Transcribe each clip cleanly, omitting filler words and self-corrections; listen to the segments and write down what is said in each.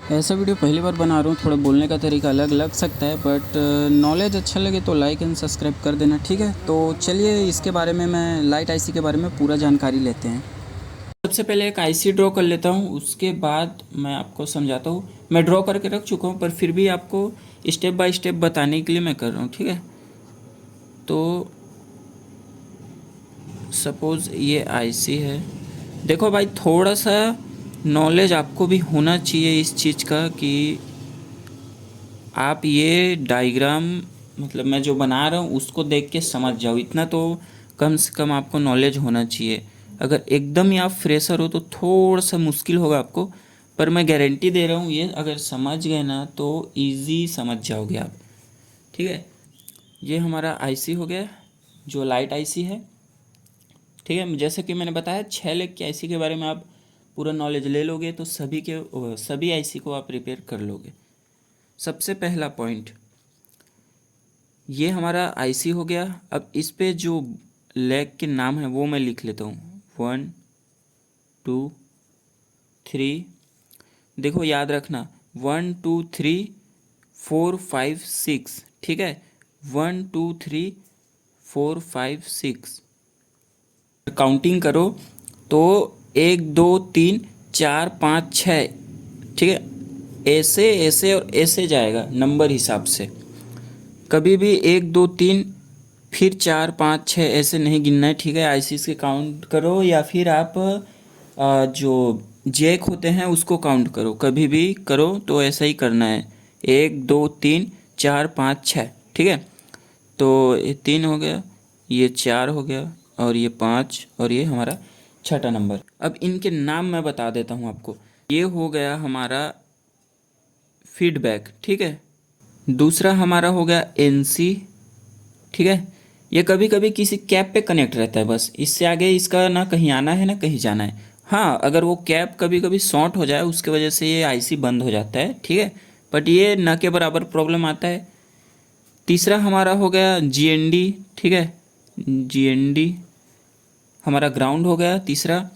ऐसा वीडियो पहली बार बना रहा हूँ, थोड़ा बोलने का तरीका अलग लग सकता है, बट नॉलेज अच्छा लगे तो लाइक एंड सब्सक्राइब कर देना, ठीक है। तो चलिए इसके बारे में मैं लाइट आईसी के बारे में पूरा जानकारी लेते हैं। सबसे पहले एक आईसी ड्रॉ कर लेता हूँ, उसके बाद मैं आपको समझाता हूँ। मैं ड्रॉ करके रख चुका हूँ, पर फिर भी आपको स्टेप बाय स्टेप बताने के लिए मैं कर रहा हूँ, ठीक है। तो सपोज़ ये आईसी है। देखो भाई, थोड़ा सा नॉलेज आपको भी होना चाहिए इस चीज़ का कि आप ये डायग्राम, मतलब मैं जो बना रहा हूँ उसको देख के समझ जाओ। इतना तो कम से कम आपको नॉलेज होना चाहिए। अगर एकदम ही आप फ्रेशर हो तो थोड़ा सा मुश्किल होगा आपको, पर मैं गारंटी दे रहा हूँ ये अगर समझ गए ना तो इजी समझ जाओगे आप, ठीक है। ये हमारा आईसी हो गया, जो लाइट आईसी है, ठीक है। जैसे कि मैंने बताया 6 लाख के आईसी के बारे में आप पूरा नॉलेज ले लोगे तो सभी आईसी को आप रिपेयर कर लोगे। सबसे पहला पॉइंट, ये हमारा आईसी हो गया। अब इस पे जो लैग के नाम है वो मैं लिख लेता हूँ, 1 2 3। देखो याद रखना, 1 2 3 4 5 6, ठीक है। 1 2 3 4 5 6 काउंटिंग करो तो 1 2 3 4 5 6, ठीक है। ऐसे ऐसे और ऐसे जाएगा नंबर हिसाब से। कभी भी 1 2 3 फिर 4 5 6 ऐसे नहीं गिनना है, ठीक है। आईसीस के काउंट करो या फिर आप जो जैक होते हैं उसको काउंट करो, कभी भी करो तो ऐसा ही करना है। 1 2 3 4 5 6, ठीक है। तो ये 3 हो गया, ये 4 हो गया, और ये 5, और ये हमारा छठा नंबर। अब इनके नाम मैं बता देता हूँ आपको। ये हो गया हमारा फीडबैक, ठीक है। दूसरा हमारा हो गया एनसी, ठीक है। ये कभी कभी किसी कैप पे कनेक्ट रहता है, बस इससे आगे इसका ना कहीं आना है ना कहीं जाना है। हाँ, अगर वो कैप कभी कभी शॉर्ट हो जाए उसके वजह से ये आईसी बंद हो जाता है, ठीक है। बट ये न के बराबर प्रॉब्लम आता है। तीसरा हमारा हो गया जीएनडी, ठीक है। जीएनडी हमारा ग्राउंड हो गया तीसरा।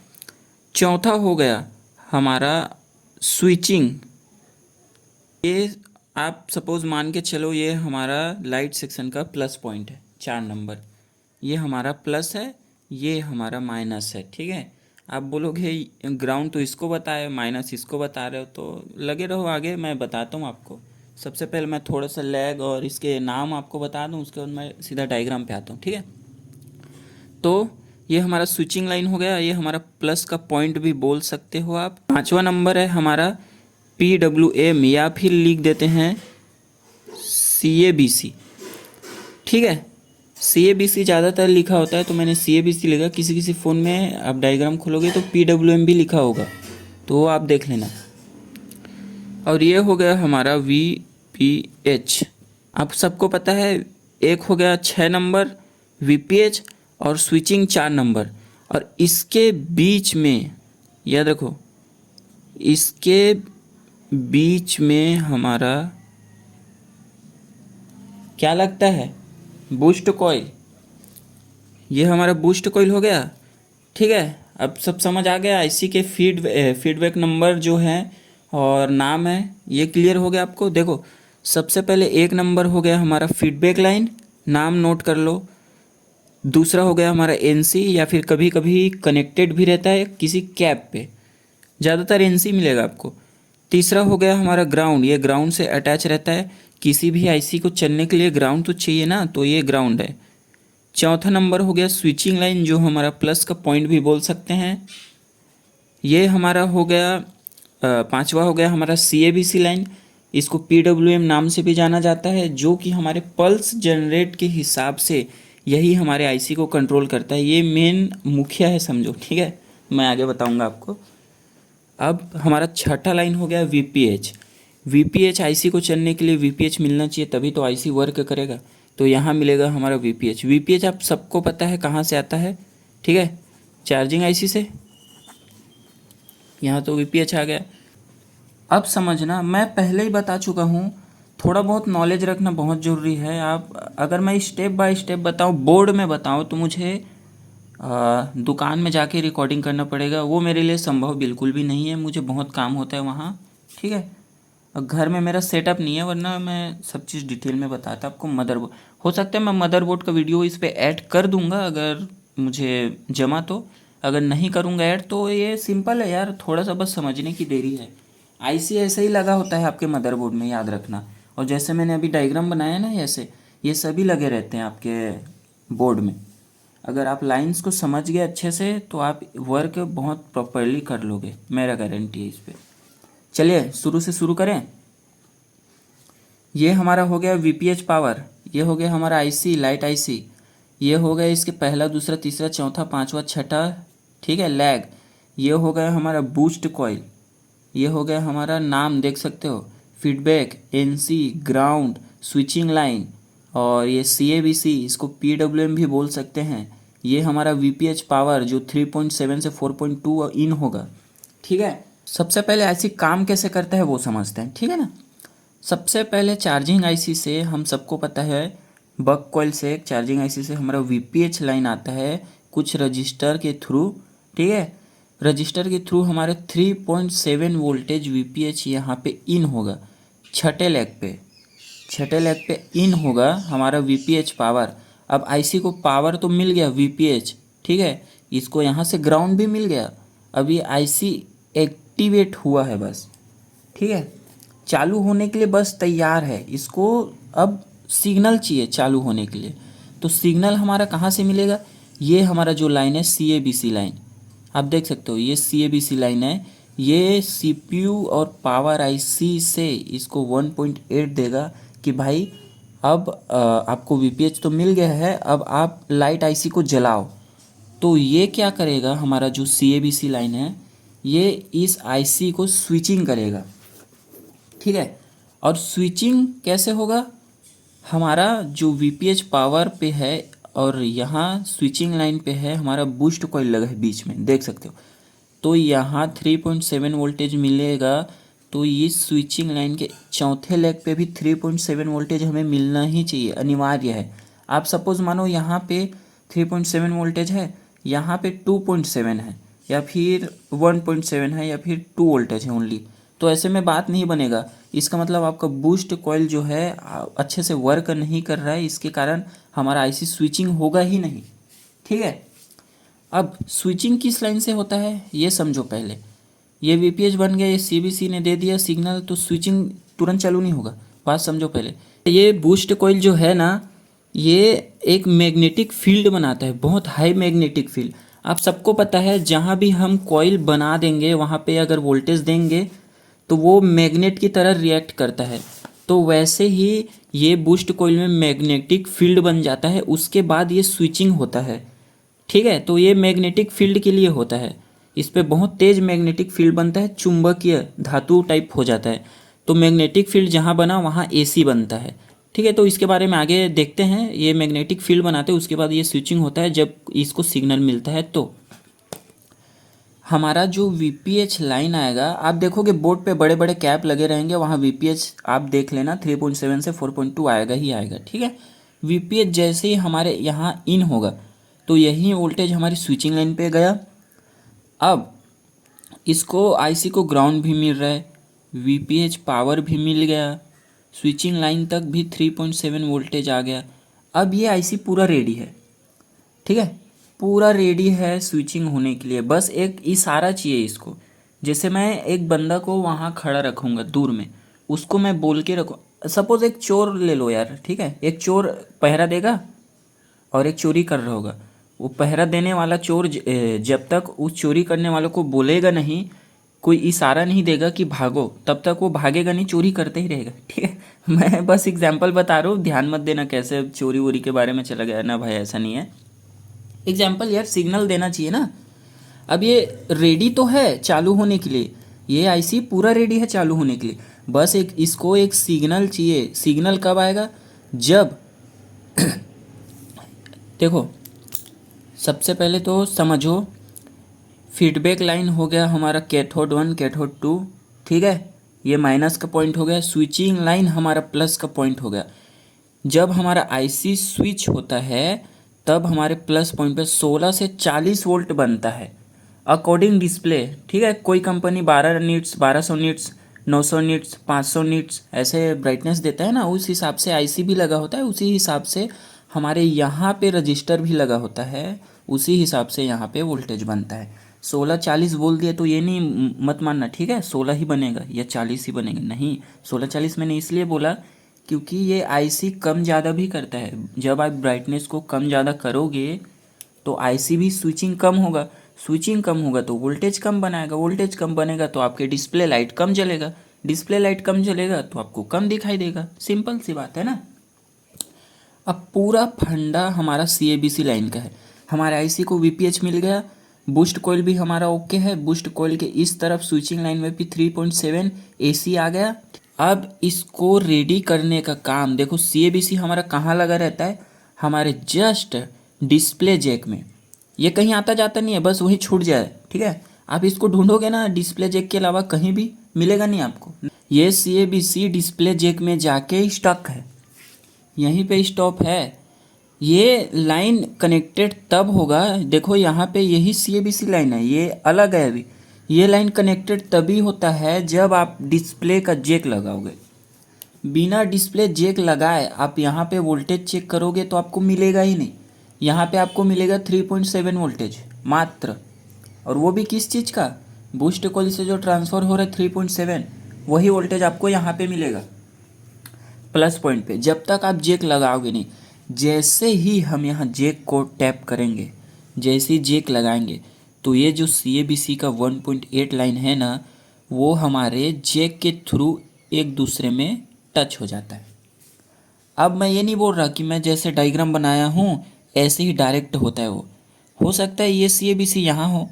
चौथा हो गया हमारा स्विचिंग। ये आप सपोज मान के चलो ये हमारा लाइट सेक्शन का प्लस पॉइंट है, 4 नंबर। ये हमारा प्लस है, ये हमारा माइनस है, ठीक है। आप बोलोगे ग्राउंड तो इसको बताए, माइनस इसको बता रहे हो, तो लगे रहो आगे मैं बताता हूँ आपको। सबसे पहले मैं थोड़ा सा लैग और इसके नाम आपको बता दूँ, उसके बाद मैं सीधा डायग्राम पे आता हूँ, ठीक है। तो ये हमारा स्विचिंग लाइन हो गया, ये हमारा प्लस का पॉइंट भी बोल सकते हो आप। 5वां नंबर है हमारा PWM, या फिर लिख देते हैं CABC, ठीक है। CABC ज़्यादातर लिखा होता है तो मैंने CABC लिखा। किसी किसी फ़ोन में आप डायग्राम खोलोगे तो PWM भी लिखा होगा, तो वो आप देख लेना। और ये हो गया हमारा VPH। आप सबको पता है, एक हो गया 6 नंबर VPH और स्विचिंग 4 नंबर। और इसके बीच में याद रखो, इसके बीच में हमारा क्या लगता है, बूस्ट कॉइल। ये हमारा बूस्ट कॉइल हो गया, ठीक है। अब सब समझ आ गया। आईसी के फीडबैक नंबर जो है और नाम है, ये क्लियर हो गया आपको। देखो सबसे पहले 1 नंबर हो गया हमारा फीडबैक लाइन, नाम नोट कर लो। दूसरा हो गया हमारा एनसी, या फिर कभी कभी कनेक्टेड भी रहता है किसी कैप पे, ज़्यादातर एनसी मिलेगा आपको। तीसरा हो गया हमारा ग्राउंड, ये ग्राउंड से अटैच रहता है। किसी भी आईसी को चलने के लिए ग्राउंड तो चाहिए ना, तो ये ग्राउंड है। चौथा नंबर हो गया स्विचिंग लाइन, जो हमारा प्लस का पॉइंट भी बोल सकते हैं। ये हमारा हो गया 5वां हो गया हमारा CABC लाइन। इसको PWM नाम से भी जाना जाता है, जो कि हमारे पल्स जनरेट के हिसाब से यही हमारे आईसी को कंट्रोल करता है। ये मेन मुखिया है समझो, ठीक है। मैं आगे बताऊंगा आपको। अब हमारा छठा लाइन हो गया VPH। VPH आईसी को चलने के लिए VPH मिलना चाहिए, तभी तो आईसी वर्क करेगा। तो यहाँ मिलेगा हमारा VPH। VPH आप सबको पता है कहाँ से आता है, ठीक है, चार्जिंग आईसी से। यहाँ तो VPH आ गया। अब समझना, मैं पहले ही बता चुका हूँ, थोड़ा बहुत नॉलेज रखना बहुत ज़रूरी है। आप अगर मैं स्टेप बाय स्टेप बताऊँ, बोर्ड में बताऊँ, तो मुझे दुकान में जाके रिकॉर्डिंग करना पड़ेगा। वो मेरे लिए संभव बिल्कुल भी नहीं है, मुझे बहुत काम होता है वहाँ, ठीक है। और घर में मेरा सेटअप नहीं है, वरना मैं सब चीज़ डिटेल में बताता आपको। मदरबोर्ड हो सकता है मैं मदरबोर्ड का वीडियो इस पे ऐड कर दूंगा अगर मुझे जमा तो, अगर नहीं करूँगा ऐड तो ये सिंपल है यार, थोड़ा सा बस समझने की देरी है। आईसी ऐसे ही लगा होता है आपके मदरबोर्ड में, याद रखना। और जैसे मैंने अभी डायग्राम बनाया ना ऐसे, ये सभी लगे रहते हैं आपके बोर्ड में। अगर आप लाइंस को समझ गए अच्छे से तो आप वर्क बहुत प्रॉपरली कर लोगे, मेरा गारंटी है इस पे। चलिए शुरू से शुरू करें। ये हमारा हो गया वीपीएच पावर, ये हो गया हमारा आईसी लाइट आईसी, ये हो गया इसके पहला दूसरा तीसरा चौथा पांचवा छठा, ठीक है, लैग। ये हो गया हमारा बूस्ट कॉइल, ये हो गया हमारा नाम देख सकते हो, feedback, NC, ground, switching line, और ये सीएबीसी, इसको पीडब्ल्यूएम भी बोल सकते हैं। ये हमारा वीपीएच पावर जो 3.7 से 4.2 इन होगा, ठीक है। सबसे पहले आईसी काम कैसे करता है वो समझते हैं, ठीक है ना। सबसे पहले चार्जिंग आईसी से हम सबको पता है, बक कॉइल से चार्जिंग आईसी से हमारा वीपीएच लाइन आता है कुछ रजिस्टर के थ्रू, ठीक है। रजिस्टर के थ्रू हमारे 3.7 वोल्टेज वीपीएच यहाँ पे इन होगा, छठे लेग पे इन होगा हमारा वीपीएच पावर। अब आईसी को पावर तो मिल गया वीपीएच, ठीक है, इसको यहाँ से ग्राउंड भी मिल गया। अब ये आईसी एक्टिवेट हुआ है बस, ठीक है, चालू होने के लिए बस तैयार है। इसको अब सिग्नल चाहिए चालू होने के लिए, तो सिग्नल हमारा कहाँ से मिलेगा, ये हमारा जो लाइन है सीएबीसी लाइन, आप देख सकते हो ये सीएबीसी लाइन है। ये सीपीयू और पावर आईसी से इसको 1.8 देगा कि भाई अब आपको वीपीएच तो मिल गया है, अब आप लाइट आईसी को जलाओ। तो ये क्या करेगा, हमारा जो सीएबीसी लाइन है ये इस आईसी को स्विचिंग करेगा, ठीक है। और स्विचिंग कैसे होगा, हमारा जो वीपीएच पावर पे है और यहाँ स्विचिंग लाइन पे है हमारा बूस्ट कॉइल लगा है बीच में, देख सकते हो। तो यहाँ 3.7 वोल्टेज मिलेगा, तो इस स्विचिंग लाइन के चौथे लेग पे भी 3.7 वोल्टेज हमें मिलना ही चाहिए, अनिवार्य है। आप सपोज मानो यहाँ पे 3.7 वोल्टेज है, यहाँ पे 2.7 है, या फिर 1.7 है, या फिर 2 वोल्टेज है ओनली, तो ऐसे में बात नहीं बनेगा। इसका मतलब आपका बूस्ट कॉइल जो है अच्छे से वर्क नहीं कर रहा है, इसके कारण हमारा आईसी स्विचिंग होगा ही नहीं, ठीक है। अब स्विचिंग किस लाइन से होता है ये समझो पहले। ये वीपीएच बन गया, ये सीबीसी ने दे दिया सिग्नल, तो स्विचिंग तुरंत चालू नहीं होगा, बात समझो पहले। ये बूस्ट कॉइल जो है ना, ये एक मैग्नेटिक फील्ड बनाता है, बहुत हाई मैग्नेटिक फील्ड। आप सबको पता है जहाँ भी हम कॉइल बना देंगे वहाँ पे अगर वोल्टेज देंगे तो वो मैग्नेट की तरह रिएक्ट करता है। तो वैसे ही ये बूस्ट कॉइल में मैग्नेटिक फील्ड बन जाता है, उसके बाद ये स्विचिंग होता है, ठीक है। तो ये मैग्नेटिक फील्ड के लिए होता है, इस पे बहुत तेज मैग्नेटिक फील्ड बनता है, चुंबकीय धातु टाइप हो जाता है। तो मैग्नेटिक फील्ड जहाँ बना वहाँ एसी बनता है, ठीक है। तो इसके बारे में आगे देखते हैं। ये मैग्नेटिक फील्ड बनाते हैं, उसके बाद ये स्विचिंग होता है जब इसको सिग्नल मिलता है। तो हमारा जो वीपीएच लाइन आएगा, आप देखोगे बोर्ड पे बड़े बड़े कैप लगे रहेंगे, वहाँ वीपीएच आप देख लेना 3.7 से 4.2 आएगा ही आएगा, ठीक है। वीपीएच जैसे ही हमारे यहाँ इन होगा तो यही वोल्टेज हमारी स्विचिंग लाइन पे गया। अब इसको आईसी को ग्राउंड भी मिल रहा है, वीपीएच पावर भी मिल गया, स्विचिंग लाइन तक भी 3.7 वोल्टेज आ गया। अब ये आईसी पूरा रेडी है, ठीक है, पूरा रेडी है स्विचिंग होने के लिए। बस एक इशारा चाहिए इसको, जैसे मैं एक बंदा को वहाँ खड़ा रखूँगा दूर में, उसको मैं बोल के रखूँ। सपोज एक चोर ले लो यार, ठीक है, एक चोर पहरा देगा और एक चोरी कर रहा होगा। वो पहरा देने वाला चोर जब तक उस चोरी करने वालों को बोलेगा नहीं, कोई इशारा नहीं देगा कि भागो, तब तक वो भागेगा नहीं, चोरी करते ही रहेगा, ठीक है। मैं बस एग्जांपल बता रहा हूँ, ध्यान मत देना कैसे चोरी वोरी के बारे में चला गया ना भाई, ऐसा नहीं है। एग्जाम्पल यार, सिग्नल देना चाहिए ना। अब ये रेडी तो है चालू होने के लिए, ये आईसी पूरा रेडी है चालू होने के लिए, बस एक इसको एक सिग्नल चाहिए। सिग्नल कब आएगा, जब देखो सबसे पहले तो समझो, फीडबैक लाइन हो गया हमारा कैथोड 1 कैथोड 2, ठीक है, ये माइनस का पॉइंट हो गया। स्विचिंग लाइन हमारा प्लस का पॉइंट हो गया। जब हमारा आईसी स्विच होता है तब हमारे प्लस पॉइंट पे 16 से 40 वोल्ट बनता है अकॉर्डिंग डिस्प्ले, ठीक है। कोई company 12 nits 1200 nits 900 nits 500 nits ऐसे ब्राइटनेस देता है ना, उस हिसाब से आईसी भी लगा होता है, उसी हिसाब से हमारे यहाँ पे रजिस्टर भी लगा होता है, उसी हिसाब से यहाँ पे वोल्टेज बनता है। 1640 बोल दिया तो ये नहीं मत मानना, ठीक है 16 ही बनेगा या 40 ही बनेगा, नहीं 1640 मैंने इसलिए बोला क्योंकि ये आईसी कम ज़्यादा भी करता है। जब आप ब्राइटनेस को कम ज़्यादा करोगे तो आईसी भी स्विचिंग कम होगा, स्विचिंग कम होगा तो वोल्टेज कम बनाएगा, वोल्टेज कम बनेगा तो आपके डिस्प्ले लाइट कम जलेगा, डिस्प्ले लाइट कम जलेगा तो आपको कम दिखाई देगा। सिंपल सी बात है ना। अब पूरा फंडा हमारा सीएबीसी लाइन का है। हमारे आईसी को वीपीएच मिल गया, बूस्ट कॉइल भी हमारा ओके है, बूस्ट कॉइल के इस तरफ स्विचिंग लाइन में भी 3.7 एसी आ गया। अब इसको रेडी करने का काम देखो, सीएबीसी हमारा कहाँ लगा रहता है, हमारे जस्ट डिस्प्ले जैक में। ये कहीं आता जाता नहीं है, बस वही छूट जाए, ठीक है। आप इसको ढूंढोगे ना डिस्प्ले जैक के अलावा कहीं भी मिलेगा नहीं आपको। ये सीएबीसी डिस्प्ले जैक में जाके स्टक है, यहीं पे स्टॉप है। ये लाइन कनेक्टेड तब होगा, देखो यहाँ पे यही सीएबीसी लाइन है, ये अलग है अभी। ये लाइन कनेक्टेड तभी होता है जब आप डिस्प्ले का जैक लगाओगे। बिना डिस्प्ले जैक लगाए आप यहाँ पे वोल्टेज चेक करोगे तो आपको मिलेगा ही नहीं। यहाँ पे आपको मिलेगा 3.7 वोल्टेज मात्र, और वो भी किस चीज़ का, बूस्ट कॉइल से जो ट्रांसफ़र हो रहा है 3.7, वही वोल्टेज आपको यहाँ पे मिलेगा प्लस पॉइंट पे, जब तक आप जैक लगाओगे नहीं। जैसे ही हम यहाँ जैक को टैप करेंगे, जैसे ही जैक लगाएंगे तो ये जो सीएबीसी का 1.8 लाइन है ना, वो हमारे जैक के थ्रू एक दूसरे में टच हो जाता है। अब मैं ये नहीं बोल रहा कि मैं जैसे डायग्राम बनाया हूँ ऐसे ही डायरेक्ट होता है, वो हो सकता है ये सीएबीसी यहाँ हो,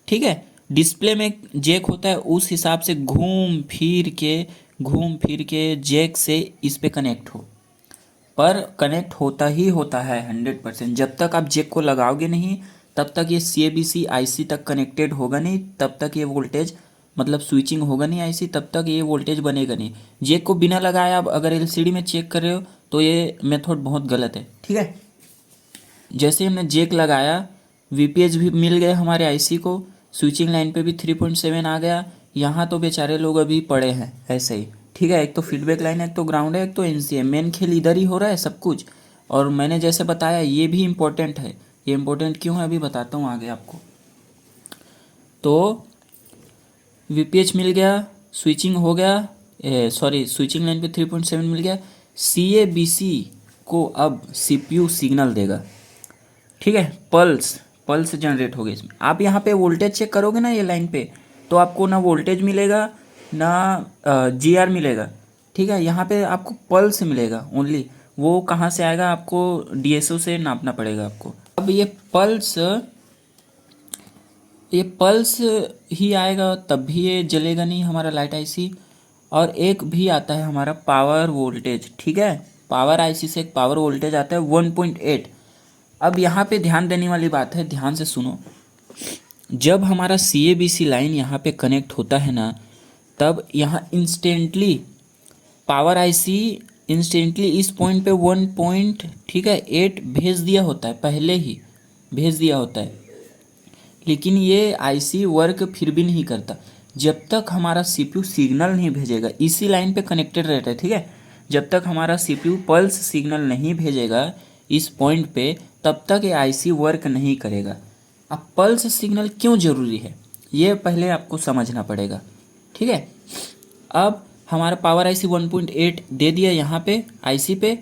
ठीक है। डिस्प्ले में जैक होता है, उस हिसाब से घूम फिर के जैक से इस पे कनेक्ट हो, पर कनेक्ट होता ही होता है 100%। जब तक आप जैक को लगाओगे नहीं तब तक ये सीएबीसी आईसी तक कनेक्टेड होगा नहीं, तब तक ये वोल्टेज मतलब स्विचिंग होगा नहीं आईसी, तब तक ये वोल्टेज बनेगा नहीं। जैक को बिना लगाए आप अगर एलसीडी में चेक कर रहे हो तो ये मेथड बहुत गलत है, ठीक है। जैसे हमने जैक लगाया, वीपीएच भी मिल गए हमारे आईसी को, स्विचिंग लाइन पे भी 3.7 आ गया। यहाँ तो बेचारे लोग अभी पड़े हैं ऐसे ही, ठीक है। एक तो फीडबैक लाइन है, एक तो ग्राउंड है, एक तो एनसी है। मेन खेल इधर ही हो रहा है सब कुछ। और मैंने जैसे बताया ये भी इम्पोर्टेंट है। ये इम्पोर्टेंट क्यों है अभी बताता हूँ आगे आपको। तो वीपीएच मिल गया, स्विचिंग हो गया, सॉरी स्विचिंग लाइन पे 3.7 मिल गया। सीएबीसी को अब सीपीयू सिग्नल देगा, ठीक है। पल्स जनरेट होगी इसमें। आप यहाँ पे वोल्टेज चेक करोगे ना ये लाइन पे, तो आपको ना वोल्टेज मिलेगा ना जीआर मिलेगा, ठीक है। यहाँ पे आपको पल्स मिलेगा ओनली। वो कहाँ से आएगा, आपको डीएसओ से नापना पड़ेगा आपको। अब ये पल्स ही आएगा तब भी ये जलेगा नहीं हमारा लाइट आईसी। और एक भी आता है हमारा पावर वोल्टेज, ठीक है। पावर आईसी से एक पावर वोल्टेज आता है 1.8। अब यहाँ पे ध्यान देने वाली बात है, ध्यान से सुनो। जब हमारा सीएबीसी लाइन यहाँ पे कनेक्ट होता है ना, तब यहाँ इंस्टेंटली पावर आईसी इंस्टेंटली इस पॉइंट पे 1 पॉइंट, ठीक है 8 भेज दिया होता है, पहले ही भेज दिया होता है। लेकिन ये आईसी वर्क फिर भी नहीं करता जब तक हमारा सीपीयू सिग्नल नहीं भेजेगा। इसी लाइन पे कनेक्टेड रहता है, ठीक है। जब तक हमारा सीपीयू पल्स सिग्नल नहीं भेजेगा इस पॉइंट पे, तब तक ये आईसी वर्क नहीं करेगा। अब पल्स सिग्नल क्यों ज़रूरी है ये पहले आपको समझना पड़ेगा, ठीक है। अब हमारा पावर आईसी 1.8 दे दिया यहाँ पे आईसी पे।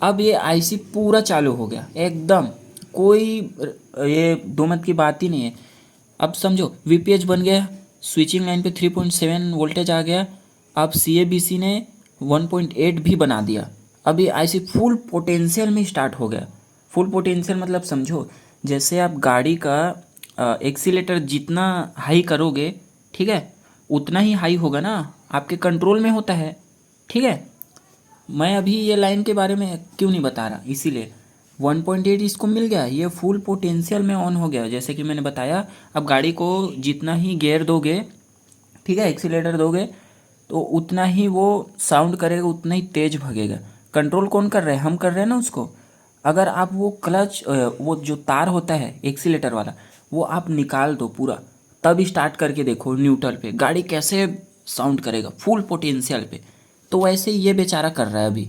अब ये आईसी पूरा चालू हो गया एकदम, कोई ये दो मत की बात ही नहीं है। अब समझो वीपीएच बन गया, स्विचिंग लाइन पे 3.7 वोल्टेज आ गया। अब सीएबीसी ने 1.8 भी बना दिया। अब ये आईसी फुल पोटेंशियल में स्टार्ट हो गया। फुल पोटेंशियल मतलब समझो जैसे आप गाड़ी का एक्सीलेटर जितना हाई करोगे, ठीक है, उतना ही हाई होगा ना, आपके कंट्रोल में होता है, ठीक है। मैं अभी ये लाइन के बारे में क्यों नहीं बता रहा, इसीलिए 1.8 इसको मिल गया, ये फुल पोटेंशियल में ऑन हो गया। जैसे कि मैंने बताया, अब गाड़ी को जितना ही गियर दोगे, ठीक है, एक्सीलेटर दोगे तो उतना ही वो साउंड करेगा, उतना ही तेज भगेगा। कंट्रोल कौन कर रहा है, हम कर रहे हैं ना उसको। अगर आप वो क्लच वो जो तार होता है एक्सीलेटर वाला, वो आप निकाल दो पूरा, तब स्टार्ट करके देखो न्यूट्रल पे गाड़ी कैसे साउंड करेगा फुल पोटेंशियल पे। तो वैसे ही ये बेचारा कर रहा है अभी।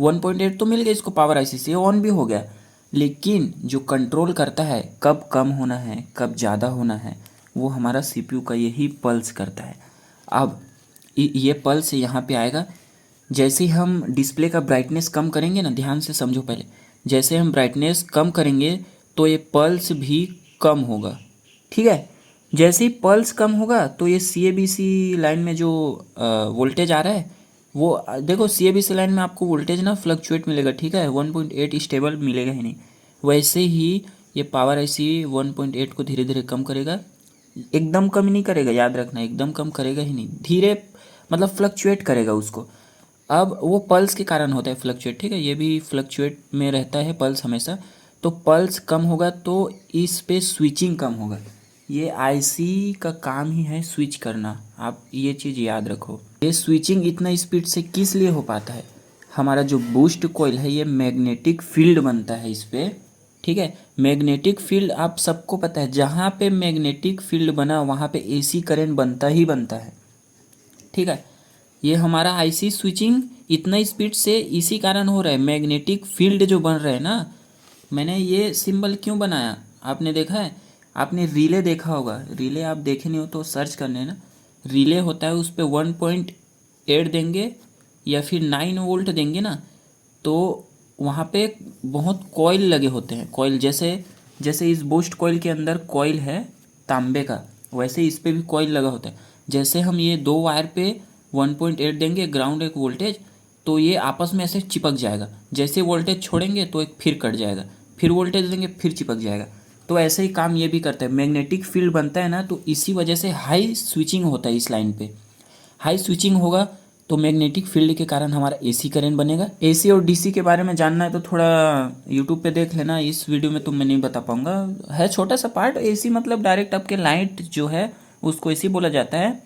1.8 तो मिल गया इसको पावर आईसी से, ऑन भी हो गया, लेकिन जो कंट्रोल करता है कब कम होना है कब ज़्यादा होना है वो हमारा सीपीयू का यही पल्स करता है। अब ये पल्स यहाँ पे आएगा। जैसे ही हम डिस्प्ले का ब्राइटनेस कम करेंगे ना, ध्यान से समझो पहले, जैसे हम ब्राइटनेस कम करेंगे तो ये पल्स भी कम होगा, ठीक है। जैसे ही पल्स कम होगा तो ये CABC लाइन में जो वोल्टेज आ रहा है वो देखो, CABC लाइन में आपको वोल्टेज ना फ्लक्चुएट मिलेगा, ठीक है, 1.8 स्टेबल मिलेगा ही नहीं। वैसे ही ये पावर आईसी 1.8 को धीरे धीरे कम करेगा, एकदम कम नहीं करेगा, याद रखना, एकदम कम करेगा ही नहीं, धीरे मतलब फ्लक्चुएट करेगा उसको। अब वो पल्स के कारण होता है फ्लक्चुएट, ठीक है, ये भी फ्लक्चुएट में रहता है पल्स हमेशा। तो पल्स कम होगा तो इस पे स्विचिंग कम होगा। ये आईसी का काम ही है स्विच करना, आप ये चीज़ याद रखो। ये स्विचिंग इतना स्पीड से किस लिए हो पाता है, हमारा जो बूस्ट कॉइल है ये मैग्नेटिक फील्ड बनता है इस पे, ठीक है। मैग्नेटिक फील्ड आप सबको पता है, जहाँ पे मैग्नेटिक फील्ड बना वहाँ पे एसी करंट बनता ही बनता है, ठीक है। ये हमारा आईसी स्विचिंग इतना स्पीड से इसी कारण हो रहा है, मैग्नेटिक फील्ड जो बन रहा है ना। मैंने ये सिंबल क्यों बनाया, आपने देखा है, आपने रिले देखा होगा, रिले आप देखे नहीं हो तो सर्च करने ना, रिले होता है उस पर 1.8 देंगे या फिर 9 वोल्ट देंगे ना, तो वहाँ पे बहुत कॉइल लगे होते हैं, कॉइल जैसे जैसे इस बूस्ट कॉइल के अंदर कॉइल है तांबे का, वैसे इस पे भी कॉइल लगा होता है। जैसे हम ये दो वायर पे 1.8 देंगे ग्राउंड एक वोल्टेज, तो ये आपस में ऐसे चिपक जाएगा, जैसे वोल्टेज छोड़ेंगे तो एक फिर कट जाएगा, फिर वोल्टेज देंगे फिर चिपक जाएगा। तो ऐसे ही काम ये भी करता है, मैग्नेटिक फील्ड बनता है ना, तो इसी वजह से हाई स्विचिंग होता है इस लाइन पे। हाई स्विचिंग होगा तो मैग्नेटिक फील्ड के कारण हमारा एसी करंट बनेगा। एसी और डीसी के बारे में जानना है तो थोड़ा यूट्यूब पे देख लेना, इस वीडियो में तो मैं नहीं बता पाऊंगा, है छोटा सा पार्ट। एसी मतलब डायरेक्ट आपके लाइट जो है उसको एसी बोला जाता है।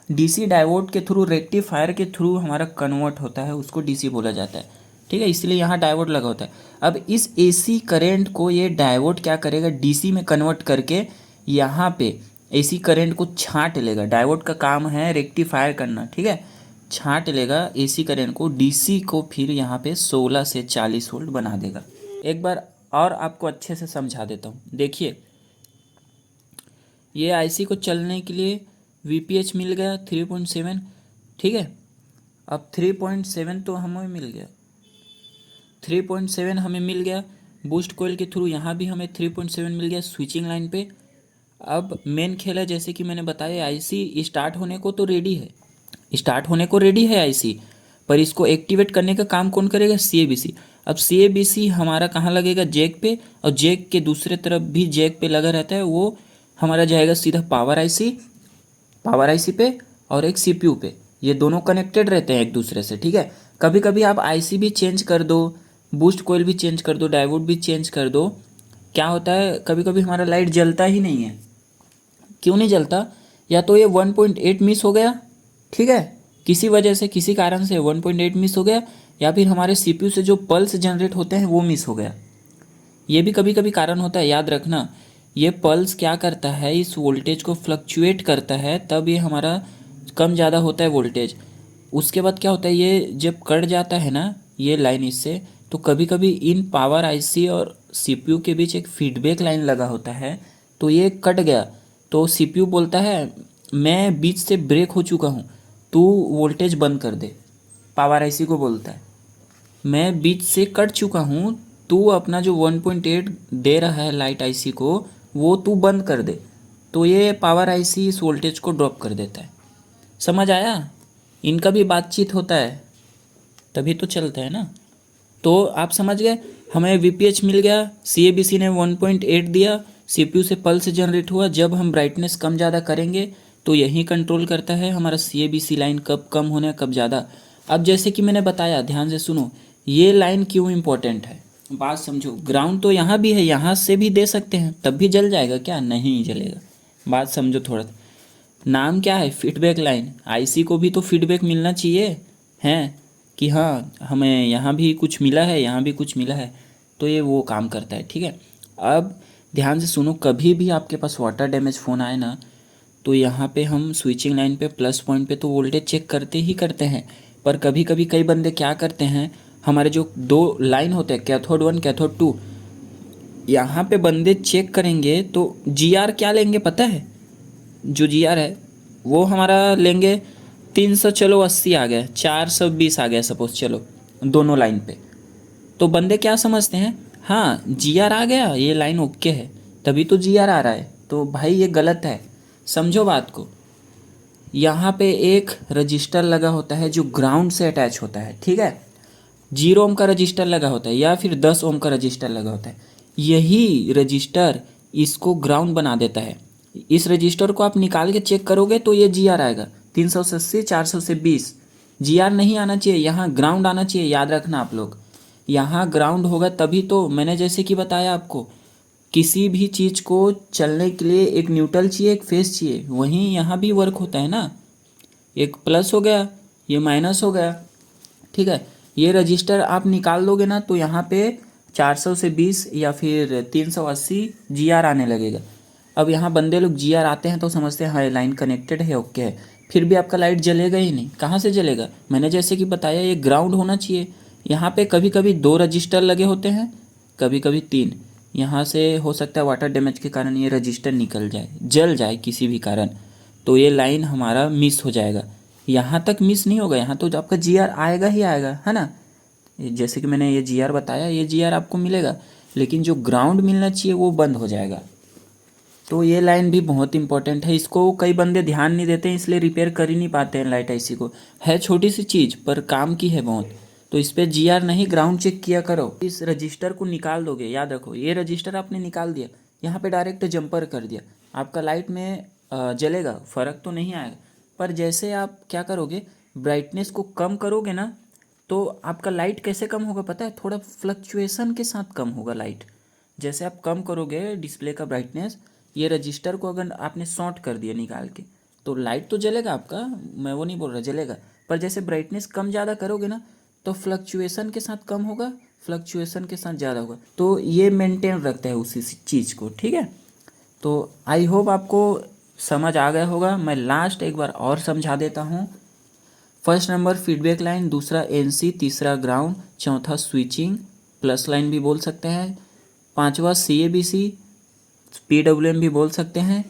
डीसी डायोड के थ्रू, रेक्टिफायर के थ्रू हमारा कन्वर्ट होता है, उसको डीसी बोला जाता है, ठीक है, इसलिए यहाँ डायोड लगा होता है। अब इस एसी करंट को ये डायोड क्या करेगा, डीसी में कन्वर्ट करके यहाँ पे एसी करंट को छांट लेगा। डायोड का काम है रेक्टिफायर करना, ठीक है, छांट लेगा एसी करंट को, डीसी को फिर यहाँ पे 16 से 40 वोल्ट बना देगा। एक बार और आपको अच्छे से समझा देता हूँ, देखिए, ये आईसी को चलने के लिए वीपीएच मिल गया 3.7, ठीक है। अब 3.7 तो हमें मिल गया, 3.7 हमें मिल गया बूस्ट कॉइल के थ्रू, यहाँ भी हमें 3.7 मिल गया स्विचिंग लाइन पे। अब मेन खेल है, जैसे कि मैंने बताया, आईसी स्टार्ट होने को तो रेडी है, स्टार्ट होने को रेडी है आईसी, पर इसको एक्टिवेट करने का काम कौन करेगा, सीएबीसी। अब सीएबीसी हमारा कहाँ लगेगा, जैक पे, और जैक के दूसरे तरफ भी जैक पे लगा रहता है, वो हमारा जाएगा सीधा पावर आईसी पे और एक सीपीयू पे, ये दोनों कनेक्टेड रहते हैं एक दूसरे से, ठीक है। कभी कभी आप आईसी भी चेंज कर दो, बूस्ट कॉइल भी चेंज कर दो, डायोड भी चेंज कर दो, क्या होता है कभी कभी हमारा लाइट जलता ही नहीं है। क्यों नहीं जलता, या तो ये 1.8 मिस हो गया, ठीक है, किसी वजह से, किसी कारण से 1.8 मिस हो गया, या फिर हमारे सीपीयू से जो पल्स जनरेट होते हैं वो मिस हो गया, ये भी कभी कभी कारण होता है। याद रखना, ये पल्स क्या करता है, इस वोल्टेज को फ्लक्चुएट करता है, तब ये हमारा कम ज़्यादा होता है वोल्टेज। उसके बाद क्या होता है, ये जब कट जाता है ना ये लाइन इससे, तो कभी कभी इन पावर आईसी और सीपीयू के बीच एक फीडबैक लाइन लगा होता है, तो ये कट गया, तो सीपीयू बोलता है मैं बीच से ब्रेक हो चुका हूँ, तू वोल्टेज बंद कर दे। पावर आईसी को बोलता है मैं बीच से कट चुका हूँ, तू अपना जो 1.8 दे रहा है लाइट आईसी को वो तू बंद कर दे। तो ये पावर आईसी इस वोल्टेज को ड्रॉप कर देता है। समझ आया, इनका भी बातचीत होता है तभी तो चलता है ना। तो आप समझ गए, हमें वीपीएच मिल गया, सीएबीसी ने 1.8 दिया, सीपीयू से पल्स जनरेट हुआ, जब हम ब्राइटनेस कम ज़्यादा करेंगे तो यही कंट्रोल करता है हमारा सीएबीसी लाइन कब कम होना कब ज़्यादा। अब जैसे कि मैंने बताया, ध्यान से सुनो, ये लाइन क्यों इम्पोर्टेंट है, बात समझो। ग्राउंड तो यहाँ भी है, यहाँ से भी दे सकते हैं, तब भी जल जाएगा क्या, नहीं जलेगा, बात समझो थोड़ा। नाम क्या है, फीडबैक लाइन। आईसी को भी तो फीडबैक मिलना चाहिए, हैं कि हाँ हमें यहाँ भी कुछ मिला है, यहाँ भी कुछ मिला है, तो ये वो काम करता है, ठीक है। अब ध्यान से सुनो, कभी भी आपके पास वाटर डैमेज फ़ोन आए ना, तो यहाँ पे हम स्विचिंग लाइन पे प्लस पॉइंट पे तो वोल्टेज चेक करते ही करते हैं, पर कभी कभी कई बंदे क्या करते हैं, हमारे जो दो लाइन होते हैं कैथोड 1 कैथोड 2, यहाँ पे बंदे चेक करेंगे तो जीआर क्या लेंगे पता है? जो जीआर है वो हमारा लेंगे 300, चलो 80 आ गया, 420 आ गया सपोज, चलो दोनों लाइन पे। तो बंदे क्या समझते हैं, हाँ जीआर आ गया, ये लाइन ओके है, तभी तो जीआर आ रहा है। तो भाई ये गलत है, समझो बात को। यहाँ पे एक रजिस्टर लगा होता है जो ग्राउंड से अटैच होता है, ठीक है। 0 ओम का रजिस्टर लगा होता है या फिर 10 ओम का रजिस्टर लगा होता है, यही रजिस्टर इसको ग्राउंड बना देता है। इस रजिस्टर को आप निकाल के चेक करोगे तो ये जीआर आएगा 380 420। जीआर नहीं आना चाहिए, यहाँ ग्राउंड आना चाहिए, याद रखना आप लोग। यहाँ ग्राउंड होगा तभी तो, मैंने जैसे कि बताया आपको, किसी भी चीज़ को चलने के लिए एक न्यूट्रल चाहिए, एक फेस चाहिए, वहीं यहाँ भी वर्क होता है ना। एक प्लस हो गया, ये माइनस हो गया, ठीक है। ये रजिस्टर आप निकाल दोगे ना तो यहाँ पे 400 से 20 या फिर 380 जीआर आने लगेगा। अब यहाँ बंदे लोग जीआर आते हैं तो समझते हैं हाँ लाइन कनेक्टेड है, ओके है, फिर भी आपका लाइट जलेगा ही नहीं। कहाँ से जलेगा? मैंने जैसे कि बताया ये ग्राउंड होना चाहिए। यहाँ पे कभी कभी 2 रजिस्टर लगे होते हैं, कभी कभी 3। यहाँ से हो सकता है वाटर डैमेज के कारण ये रजिस्टर निकल जाए, जल जाए किसी भी कारण, तो ये लाइन हमारा मिस हो जाएगा। यहाँ तक मिस नहीं होगा, यहाँ तो आपका जीआर आएगा ही आएगा, है ना। जैसे कि मैंने ये जीआर बताया, ये जीआर आपको मिलेगा, लेकिन जो ग्राउंड मिलना चाहिए वो बंद हो जाएगा। तो ये लाइन भी बहुत इंपॉर्टेंट है, इसको कई बंदे ध्यान नहीं देते हैं, इसलिए रिपेयर कर ही नहीं पाते हैं लाइट आईसी को। है छोटी सी चीज़ पर काम की है बहुत, तो इस पर जीआर नहीं ग्राउंड चेक किया करो। इस रजिस्टर को निकाल दोगे, याद रखो, ये रजिस्टर आपने निकाल दिया, यहाँ पे डायरेक्ट जंपर कर दिया, आपका लाइट में जलेगा, फ़र्क तो नहीं आएगा। पर जैसे आप क्या करोगे, ब्राइटनेस को कम करोगे ना, तो आपका लाइट कैसे कम होगा पता है? थोड़ा फ्लक्चुएशन के साथ कम होगा लाइट। जैसे आप कम करोगे डिस्प्ले का ब्राइटनेस, ये रजिस्टर को अगर आपने शॉर्ट कर दिया निकाल के, तो लाइट तो जलेगा आपका, मैं वो नहीं बोल रहा जलेगा, पर जैसे ब्राइटनेस कम ज़्यादा करोगे ना तो फ्लक्चुएशन के साथ कम होगा, फ्लक्चुएशन के साथ ज़्यादा होगा, तो ये मेंटेन रखता है उसी चीज़ को, ठीक है। तो आई होप आपको समझ आ गया होगा। मैं लास्ट एक बार और समझा देता हूँ। फर्स्ट नंबर फीडबैक लाइन, दूसरा एनसी, तीसरा ग्राउंड, चौथा स्विचिंग प्लस लाइन भी बोल सकते हैं, पांचवा सीएबीसी, पीडब्ल्यूएम भी बोल सकते हैं,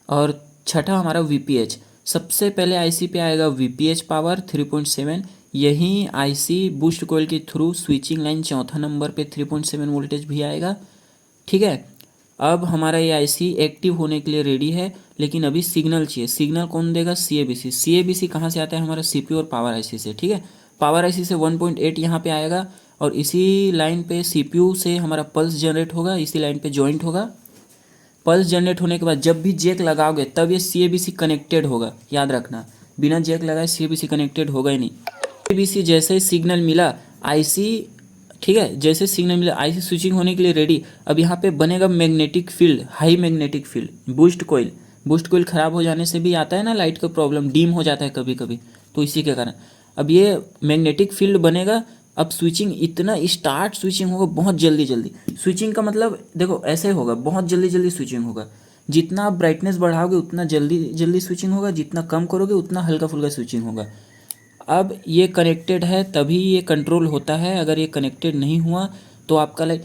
और छठा हमारा वीपीएच। सबसे पहले आईसी पे आएगा वीपीएच पावर 3.7, यही आईसी बूस्ट कॉइल के थ्रू स्विचिंग लाइन चौथा नंबर पे 3.7 वोल्टेज भी आएगा, ठीक है। अब हमारा ये आईसी एक्टिव होने के लिए रेडी है, लेकिन अभी सिग्नल चाहिए। सिग्नल कौन देगा? सीएबीसी। सीएबीसी कहाँ से आता है? हमारा सीपीयू और पावर आईसी से, ठीक है। पावर आईसी से 1.8 यहाँ पे आएगा, और इसी लाइन पे सीपीयू से हमारा पल्स जनरेट होगा, इसी लाइन पे जॉइंट होगा। पल्स जनरेट होने के बाद जब भी जैक लगाओगे तब ये सीएबीसी कनेक्टेड होगा, याद रखना। बिना जैक लगाए सीएबीसी कनेक्टेड होगा ही नहीं। सीएबीसी जैसे ही सिग्नल मिला आईसी, ठीक है, जैसे सिग्नल मिला आईसी स्विचिंग होने के लिए रेडी। अब यहाँ पे बनेगा magnetic field, high magnetic field, boost coil. Boost coil खराब हो जाने से भी आता है ना लाइट का प्रॉब्लम, डीम हो जाता है कभी कभी, तो इसी के कारण अब ये मैग्नेटिक फील्ड बनेगा। अब स्विचिंग इतना स्टार्ट स्विचिंग होगा बहुत जल्दी जल्दी। स्विचिंग का मतलब देखो ऐसे होगा, बहुत जल्दी जल्दी स्विचिंग होगा। जितना आप ब्राइटनेस बढ़ाओगे उतना जल्दी जल्दी स्विचिंग होगा, जितना कम करोगे उतना हल्का फुल्का स्विचिंग होगा। अब ये कनेक्टेड है तभी ये कंट्रोल होता है, अगर ये कनेक्टेड नहीं हुआ तो आपका लाइट।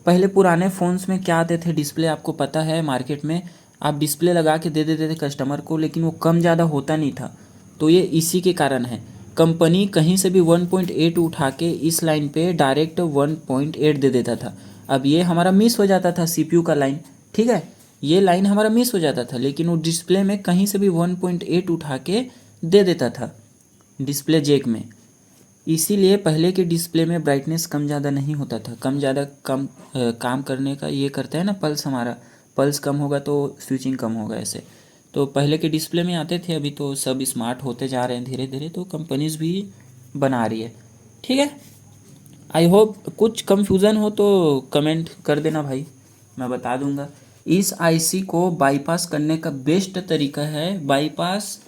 पहले पुराने फ़ोन्स में क्या आते थे डिस्प्ले, आपको पता है, मार्केट में आप डिस्प्ले लगा के दे देते थे कस्टमर को, लेकिन वो कम ज़्यादा होता नहीं था। तो ये इसी के कारण है, कंपनी कहीं से भी 1.8 उठा के इस लाइन पे डायरेक्ट 1.8 दे देता था। अब ये हमारा मिस हो जाता था सीपीयू का लाइन, ठीक है, ये लाइन हमारा मिस हो जाता था, लेकिन वो डिस्प्ले में कहीं से भी 1.8 उठा के दे देता था डिस्प्ले जैक में। इसीलिए पहले के डिस्प्ले में ब्राइटनेस कम ज़्यादा नहीं होता था। कम ज़्यादा कम काम करने का ये करता है ना पल्स, हमारा पल्स कम होगा तो स्विचिंग कम होगा, ऐसे। तो पहले के डिस्प्ले में आते थे, अभी तो सब स्मार्ट होते जा रहे हैं धीरे धीरे, तो कंपनीज भी बना रही है, ठीक है। आई होप कुछ कंफ्यूजन हो तो कमेंट कर देना भाई, मैं बता दूंगा। इस आईसी को बाईपास करने का बेस्ट तरीका है, बाईपास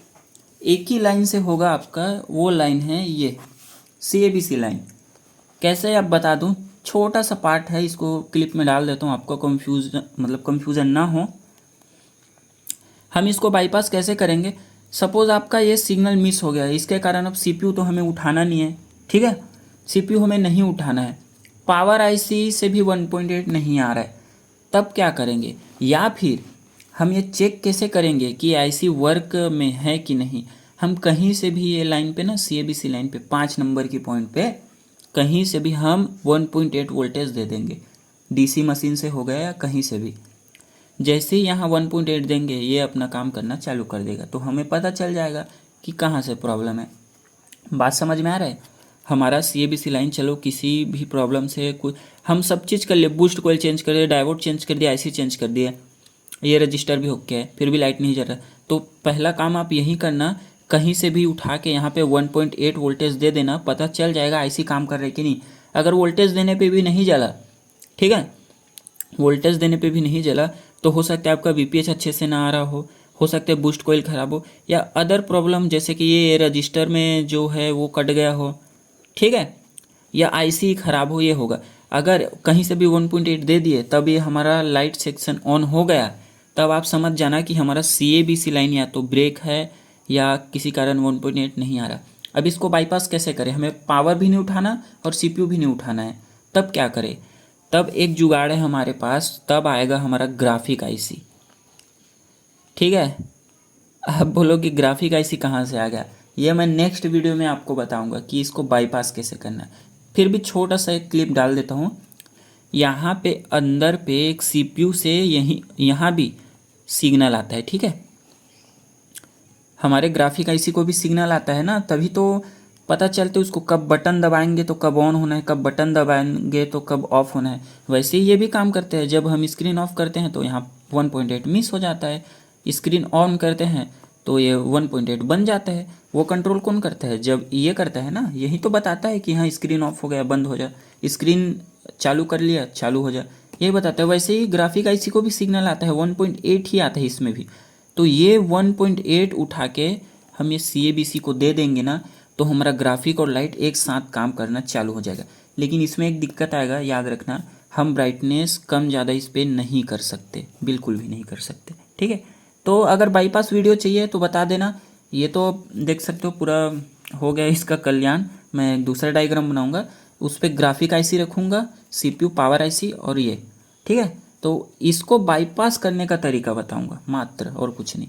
एक ही लाइन से होगा आपका, वो लाइन है ये सीएबीसी लाइन। कैसे आप बता दूं, छोटा सा पार्ट है, इसको क्लिप में डाल देता हूँ, आपको कंफ्यूजन ना हो। हम इसको बाईपास कैसे करेंगे? सपोज आपका ये सिग्नल मिस हो गया है, इसके कारण अब सीपीयू तो हमें उठाना नहीं है, ठीक है, सीपीयू हमें नहीं उठाना है, पावर आईसी से भी 1.8 नहीं आ रहा है, तब क्या करेंगे? या फिर हम ये चेक कैसे करेंगे कि आईसी वर्क में है कि नहीं? हम कहीं से भी ये लाइन पे ना, सीएबीसी लाइन पे 5 नंबर की पॉइंट पे कहीं से भी हम 1.8 वोल्टेज दे देंगे, डीसी मशीन से हो गया या कहीं से भी। जैसे ही यहाँ 1.8 देंगे ये अपना काम करना चालू कर देगा, तो हमें पता चल जाएगा कि कहाँ से प्रॉब्लम है। बात समझ में आ रहा है? हमारा सीएबीसी लाइन, चलो किसी भी प्रॉब्लम से कुछ हम सब चीज़ कर लिए, बूस्ट कोयल चेंज कर दिया, डायोड चेंज कर दिया, आईसी चेंज कर दिया, ये रजिस्टर भी ओके है, फिर भी लाइट नहीं जल रहा, तो पहला काम आप यही करना, कहीं से भी उठा के यहाँ पे 1.8 वोल्टेज दे देना, पता चल जाएगा आईसी काम कर रही है कि नहीं। अगर वोल्टेज देने पे भी नहीं जला, ठीक है, वोल्टेज देने पे भी नहीं जला, तो हो सकता है आपका वीपीएच अच्छे से ना आ रहा हो सकता है बूस्ट कोयल ख़राब हो, या अदर प्रॉब्लम जैसे कि ये रजिस्टर में जो है वो कट गया हो, ठीक है, या आईसी ख़राब हो, ये होगा। अगर कहीं से भी 1.8 दे दिए तब ये हमारा लाइट सेक्शन ऑन हो गया, तब आप समझ जाना कि हमारा सीएबीसी लाइन या तो ब्रेक है या किसी कारण 1.8 नहीं आ रहा। अब इसको बाईपास कैसे करें? हमें पावर भी नहीं उठाना और सीपीयू भी नहीं उठाना है, तब क्या करें? तब एक जुगाड़ है हमारे पास, तब आएगा हमारा ग्राफिक आईसी, ठीक है। अब बोलो कि ग्राफिक आईसी कहाँ से आ गया? ये मैं नेक्स्ट वीडियो में आपको बताऊंगा कि इसको बाईपास कैसे करना है। फिर भी छोटा सा एक क्लिप डाल देता हूँ। यहाँ पे अंदर पे एक सीपीयू से यहाँ भी सिग्नल आता है, ठीक है, हमारे ग्राफिक आईसी को भी सिग्नल आता है ना, तभी तो पता चलते उसको कब बटन दबाएंगे तो कब ऑन होना है, कब बटन दबाएंगे तो कब ऑफ होना है। वैसे ही ये भी काम करते हैं, जब हम स्क्रीन ऑफ करते हैं तो यहाँ 1.8 मिस हो जाता है, स्क्रीन ऑन करते हैं तो ये 1.8 बन जाता है। वो कंट्रोल कौन करता है? जब ये करता है ना, यही तो बताता है कि हाँ स्क्रीन ऑफ हो गया, बंद हो जा, स्क्रीन चालू कर लिया, चालू हो जा, यही बताता है। वैसे ही ग्राफिक आईसी को भी सिग्नल आता है, 1.8 ही आता है इसमें भी। तो ये 1.8 उठा के हम ये सीएबीसी को दे देंगे ना, तो हमारा ग्राफिक और लाइट एक साथ काम करना चालू हो जाएगा। लेकिन इसमें एक दिक्कत आएगा, याद रखना, हम ब्राइटनेस कम ज़्यादा इस पर नहीं कर सकते, बिल्कुल भी नहीं कर सकते, ठीक है। तो अगर बाईपास वीडियो चाहिए तो बता देना। ये तो देख सकते हो पूरा हो गया इसका कल्याण। मैं दूसरा डायग्राम बनाऊंगा, उस पर ग्राफिक आईसी रखूँगा, सीपीयू, पावर आईसी और ये, ठीक है। तो इसको बाईपास करने का तरीका बताऊंगा मात्र, और कुछ नहीं।